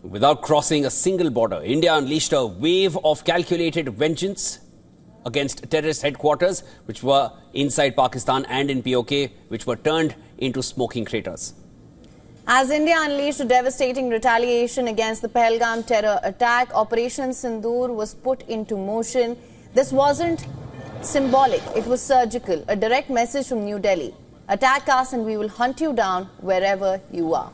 Without crossing a single border, India unleashed a wave of calculated vengeance against terrorist headquarters, which were inside Pakistan and in POK, which were turned into smoking craters. As India unleashed a devastating retaliation against the Pahalgam terror attack, Operation Sindoor was put into motion. This wasn't symbolic, it was surgical, a direct message from New Delhi. Attack us and we will hunt you down wherever you are.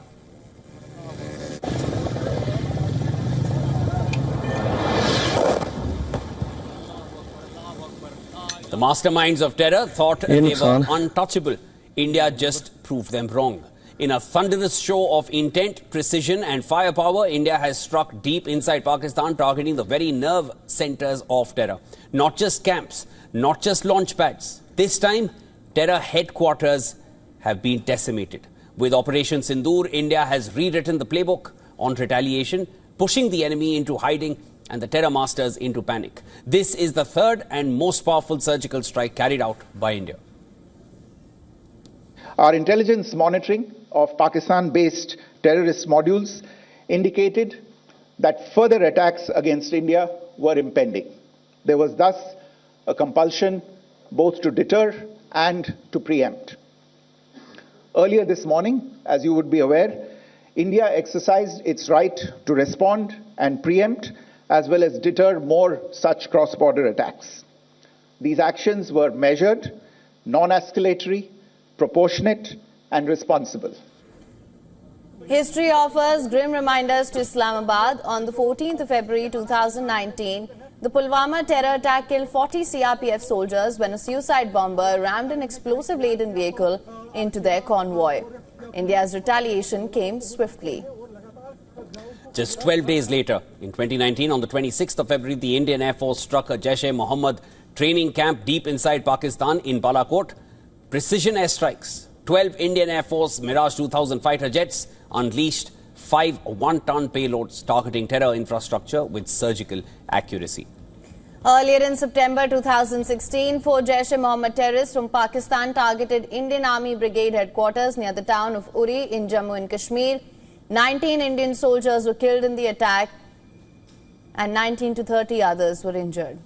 The masterminds of terror thought they were untouchable. India just proved them wrong. In a thunderous show of intent, precision and firepower, India has struck deep inside Pakistan, targeting the very nerve centers of terror. Not just camps, not just launch pads. This time, terror headquarters have been decimated. With Operation Sindoor, India has rewritten the playbook on retaliation, pushing the enemy into hiding and the terror masters into panic. This is the third and most powerful surgical strike carried out by India. Our intelligence monitoring of Pakistan-based terrorist modules indicated that further attacks against India were impending. There was thus a compulsion both to deter and to preempt. Earlier this morning, as you would be aware, India exercised its right to respond and preempt as well as deter more such cross-border attacks. These actions were measured, non-escalatory, proportionate and responsible. History offers grim reminders to Islamabad. On the 14th of February 2019, the Pulwama terror attack killed 40 CRPF soldiers when a suicide bomber rammed an explosive-laden vehicle into their convoy. India's retaliation came swiftly. Just 12 days later, in 2019, on the 26th of February, the Indian Air Force struck a Jaish-e-Mohammed training camp deep inside Pakistan in Balakot. Precision airstrikes. 12 Indian Air Force Mirage 2000 fighter jets unleashed 5 one-ton payloads targeting terror infrastructure with surgical accuracy. Earlier in September 2016, 4 Jaish-e-Mohammed terrorists from Pakistan targeted Indian Army Brigade headquarters near the town of Uri in Jammu and Kashmir. 19 Indian soldiers were killed in the attack and 19 to 30 others were injured.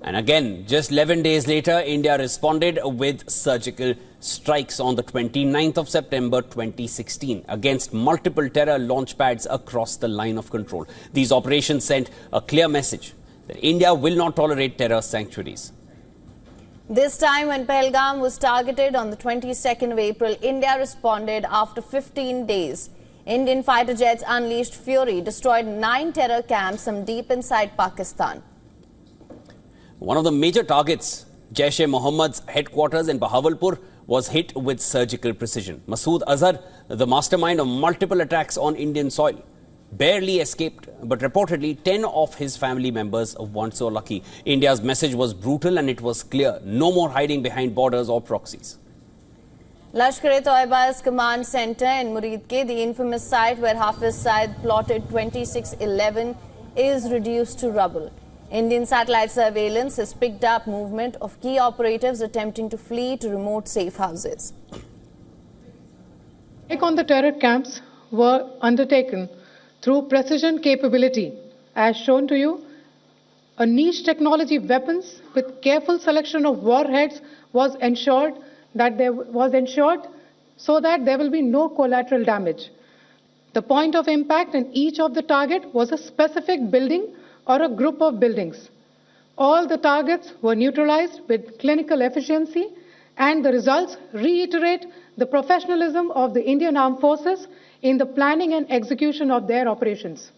And again, just 11 days later, India responded with surgical strikes on the 29th of September 2016 against multiple terror launch pads across the line of control. These operations sent a clear message that India will not tolerate terror sanctuaries. This time when Pahalgam was targeted on the 22nd of April, India responded after 15 days. Indian fighter jets unleashed fury, destroyed 9 terror camps some deep inside Pakistan. One of the major targets, Jaish-e-Mohammed's headquarters in Bahawalpur, was hit with surgical precision. Masood Azhar, the mastermind of multiple attacks on Indian soil, barely escaped, but reportedly 10 of his family members weren't so lucky. India's message was brutal and it was clear: no more hiding behind borders or proxies. Lashkar-e-Toiba's command center in Muridke, the infamous site where Hafiz Saeed plotted 2611, is reduced to rubble. Indian satellite surveillance has picked up movement of key operatives attempting to flee to remote safe houses. Attack on the terror camps were undertaken through precision capability, as shown to you. A niche technology weapons with careful selection of warheads was ensured so that there will be no collateral damage. The point of impact in each of the target was a specific building or a group of buildings. All the targets were neutralized with clinical efficiency, and the results reiterate the professionalism of the Indian Armed Forces in the planning and execution of their operations.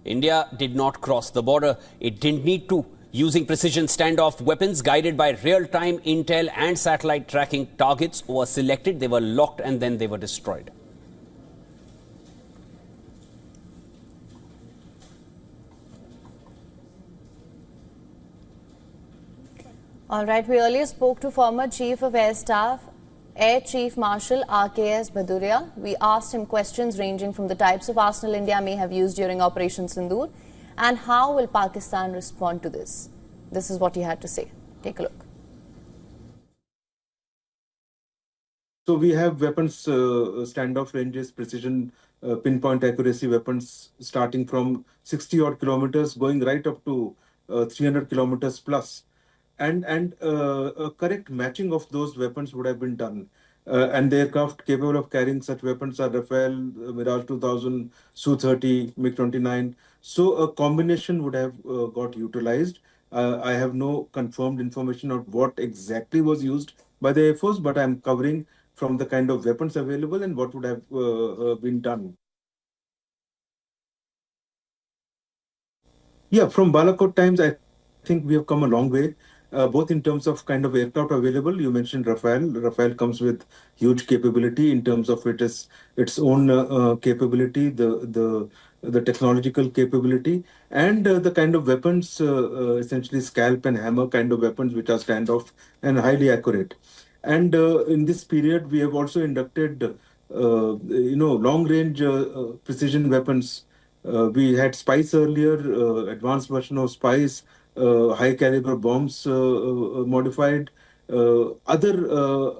India did not cross the border. It didn't need to. Using precision standoff weapons guided by real-time intel and satellite tracking, targets were selected, they were locked, and then they were destroyed. All right, we earlier spoke to former Chief of Air Staff, Air Chief Marshal R.K.S. Bhaduria. We asked him questions ranging from the types of arsenal India may have used during Operation Sindoor and how will Pakistan respond to this. This is what he had to say. Take a look. So we have weapons, standoff ranges, precision pinpoint accuracy weapons starting from 60 odd kilometers, going right up to 300 kilometers plus. And a correct matching of those weapons would have been done. And the aircraft capable of carrying such weapons are Rafale, Mirage 2000, Su-30, MiG-29. So a combination would have got utilized. I have no confirmed information on what exactly was used by the Air Force, but I'm covering from the kind of weapons available and what would have been done. Yeah, from Balakot times, I think we have come a long way, both in terms of kind of aircraft available. You mentioned Rafale. Rafale comes with huge capability in terms of its own capability, the technological capability, and the kind of weapons, essentially scalp and hammer kind of weapons, which are standoff and highly accurate. And in this period, we have also inducted, long range precision weapons. We had Spice earlier, advanced version of Spice, high caliber bombs modified, other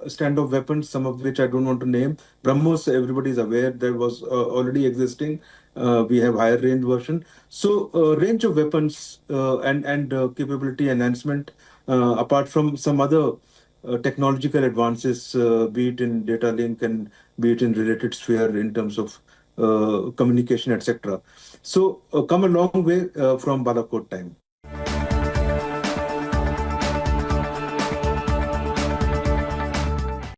standoff weapons, some of which I don't want to name. BrahMos, everybody is aware, that was already existing. We have higher range version. So range of weapons and capability enhancement, apart from some other technological advances, be it in data link and be it in related sphere in terms of communication, etc. So come a long way from Balakot time.